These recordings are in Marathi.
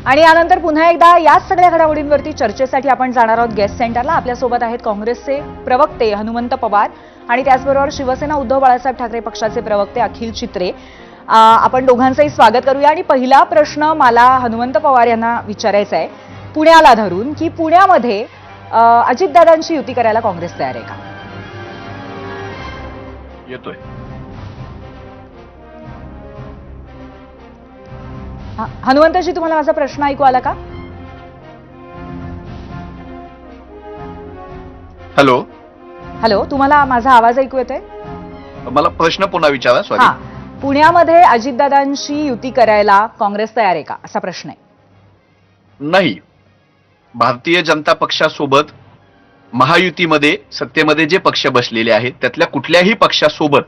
आणि यानंतर पुन्हा एकदा याच सगळ्या घडामोडींवरती चर्चेसाठी आपण जाणार आहोत गेस्ट सेंटरला. आपल्यासोबत आहेत काँग्रेसचे प्रवक्ते हनुमंत पवार आणि त्याचबरोबर शिवसेना उद्धव बाळासाहेब ठाकरे पक्षाचे प्रवक्ते अखिल चित्रे. आपण दोघांचंही स्वागत करूया. आणि पहिला प्रश्न मला हनुमंत पवार यांना विचारायचा आहे पुण्याला धरून, की पुण्यामध्ये अजितदादांची युती करायला काँग्रेस तयार आहे का? येतोय. हनुमंतजी, तुम्हाला माझा प्रश्न ऐकू आला का? हॅलो, हॅलो, तुम्हाला माझा आवाज ऐकू येतोय? मला प्रश्न पुन्हा विचारा. सॉरी. पुण्यामध्ये अजितदादांची युती करायला काँग्रेस तयार आहे का, असा प्रश्न आहे. नाही. भारतीय जनता पक्षासोबत महायुतीमध्ये सत्तेमध्ये जे पक्ष बसलेले आहेत त्यातल्या कुठल्याही पक्षासोबत,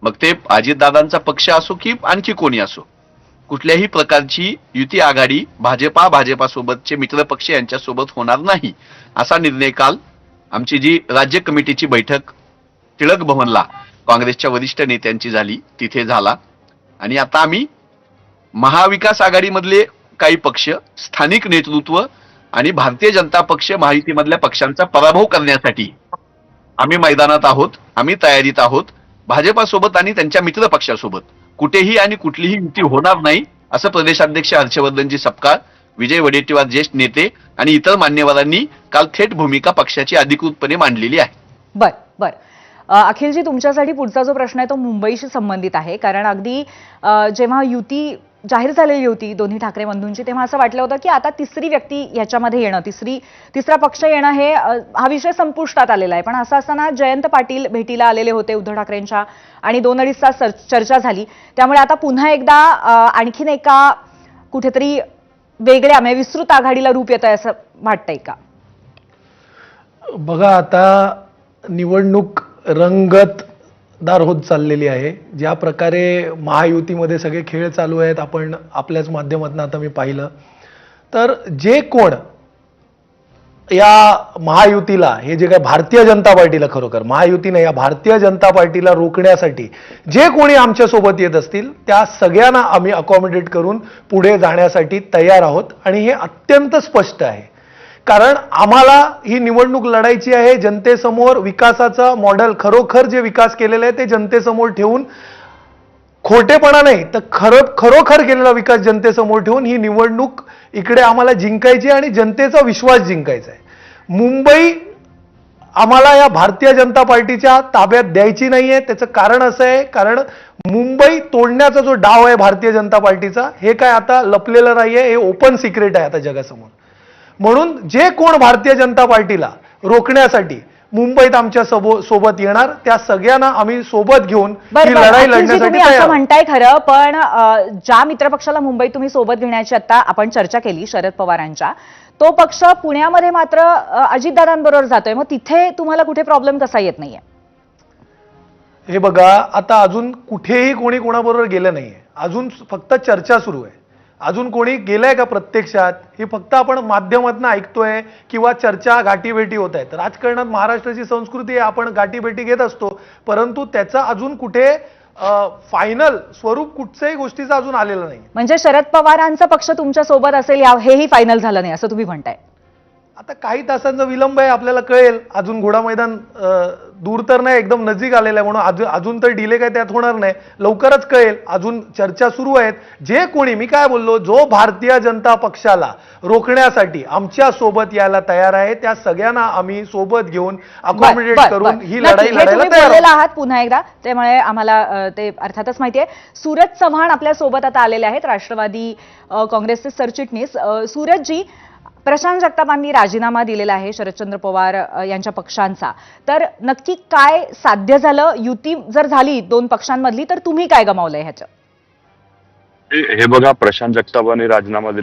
मग ते अजितदादांचा पक्ष असो की आणखी कोणी असो, कुठल्याही प्रकारची युती आघाडी भाजपासोबतचे मित्र पक्ष यांच्यासोबत होणार नाही, असा निर्णय काल आमची जी राज्य कमिटीची बैठक टिळक भवनला काँग्रेसच्या वरिष्ठ नेत्यांची झाली तिथे झाला. आणि आता आम्ही महाविकास आघाडीमधले काही पक्ष, स्थानिक नेतृत्व आणि भारतीय जनता पक्ष महायुतीमधल्या पक्षांचा पराभव करण्यासाठी आम्ही मैदानात आहोत, आम्ही तयारीत आहोत. भाजपासोबत आणि त्यांच्या मित्र पक्षासोबत कुठेही आणि कुठलीही युती होणार नाही, असं प्रदेशाध्यक्ष हर्षवर्धनजी सपकाळ, विजय वडेट्टीवार ज्येष्ठ नेते आणि इतर मान्यवरांनी काल थेट भूमिका पक्षाची अधिकृतपणे मांडलेली आहे. बर. अखिलजी, तुमच्यासाठी पुढचा जो प्रश्न आहे तो मुंबईशी संबंधित आहे. कारण अगदी जेव्हा युती जाहीर झालेली होती दोन्ही ठाकरे बंधूंची, तेव्हा असं वाटलं होतं की आता तिसरी व्यक्ती याच्यामध्ये येणं, तिसरा पक्ष येणं, हा विषय संपुष्टात आलेला आहे. पण असं असताना जयंत पाटील भेटीला आलेले होते उद्धव ठाकरेंच्या आणि 2-2.5 तास चर्चा झाली. त्यामुळे आता पुन्हा एकदा आणखीन एका कुठेतरी वेगळ्या म्हणजे विस्तृत आघाडीला रूप येत आहे असं वाटतंय का? बघा, आता निवडणूक रंगतदार होत चाललेली आहे. ज्या प्रकारे महायुतीमध्ये सगळे खेळ चालू आहेत, आपण आपल्याच माध्यमातून आता मी पाहिलं, तर जे कोण या महायुतीला, हे जे काय भारतीय जनता पार्टीला, खरोखर महायुतीने या भारतीय जनता पार्टीला रोखण्यासाठी जे कोणी आमच्यासोबत येत असतील त्या सगळ्यांना आम्ही अकॉमोडेट करून पुढे जाण्यासाठी तयार आहोत. आणि हे अत्यंत स्पष्ट आहे, कारण आम्हाला ही निवडणूक लढायची आहे जनतेसमोर. विकासाचा मॉडेल, खरोखर जे विकास केलेला आहे ते जनतेसमोर ठेवून, खोटेपणा नाही तर खरोखर केलेला विकास जनतेसमोर ठेवून ही निवडणूक इकडे आम्हाला जिंकायची आणि जनतेचा विश्वास जिंकायचा आहे. मुंबई आम्हाला या भारतीय जनता पार्टीच्या ताब्यात द्यायची नाहीये. त्याचं कारण असं आहे, कारण मुंबई तोडण्याचा जो डाव आहे भारतीय जनता पार्टीचा, हे काय आता लपलेलं नाहीये, हे ओपन सिक्रेट आहे आता जगासमोर. म्हणून जे कोण भारतीय जनता पार्टीला रोखण्यासाठी मुंबईत आमच्या सोबत येणार त्या सगळ्यांना आम्ही सोबत घेऊन ही लढाई लढण्यासाठी तयार असं म्हणताय खरं, पण ज्या मित्रपक्षाला मुंबईत तुम्ही सोबत घेण्याची आता आपण चर्चा केली शरद पवारांच्या, तो पक्ष पुण्यामध्ये मात्र अजितदादांबरोबर जातोय. मग तिथे तुम्हाला कुठे प्रॉब्लेम कसा येत नाहीये? हे बघा, आता अजून कुठेही कोणी कोणाबरोबर गेलं नाहीये. अजून फक्त चर्चा सुरू आहे. अजून कोणी गेलंय का प्रत्यक्षात हे फक्त आपण माध्यमातून ऐकतोय किंवा चर्चा गाठीभेटी होत आहेत. राजकारणात महाराष्ट्राची संस्कृती आहे, आपण गाठीभेटी घेत असतो, परंतु त्याचा अजून कुठे फायनल स्वरूप कुठच्याही गोष्टीचं अजून आलेलं नाही. म्हणजे शरद पवारांचा पक्ष तुमच्या सोबत असेल हेही फायनल झालं नाही असं तुम्ही म्हणताय? आता काही तासांचा विलंब आहे, आपल्याला कळेल. अजून घोडा मैदान दूर तर नाही, एकदम नजीक आलेलं आहे, म्हणून अजून तर डिले काय त्यात होणार नाही, लवकरच कळेल. अजून चर्चा सुरू आहेत. जे कोणी, मी काय बोललो, जो भारतीय जनता पक्षाला रोखण्यासाठी आमच्या सोबत यायला तयार आहे त्या सगळ्यांना आम्ही सोबत घेऊन अकॉमोडेट करून ही लढाई लढायला तयार आहात पुन्हा एकदा. त्यामुळे आम्हाला ते अर्थातच माहिती आहे. सूरज चव्हाण आपल्या सोबत आता आलेले आहेत, राष्ट्रवादी काँग्रेसचे सरचिटणीस. सूरजजी, प्रशांत जगतापांनी राजीनामा दिलेला आहे शरदचंद्र पवार यांच्या पक्षांचा, तर नक्की काय साध्य झालं? युती जर झाली दोन पक्षांमधली तर तुम्ही काय गमावलंय ह्याचं? हे बघा, प्रशांत जगतापांनी राजीनामा दिला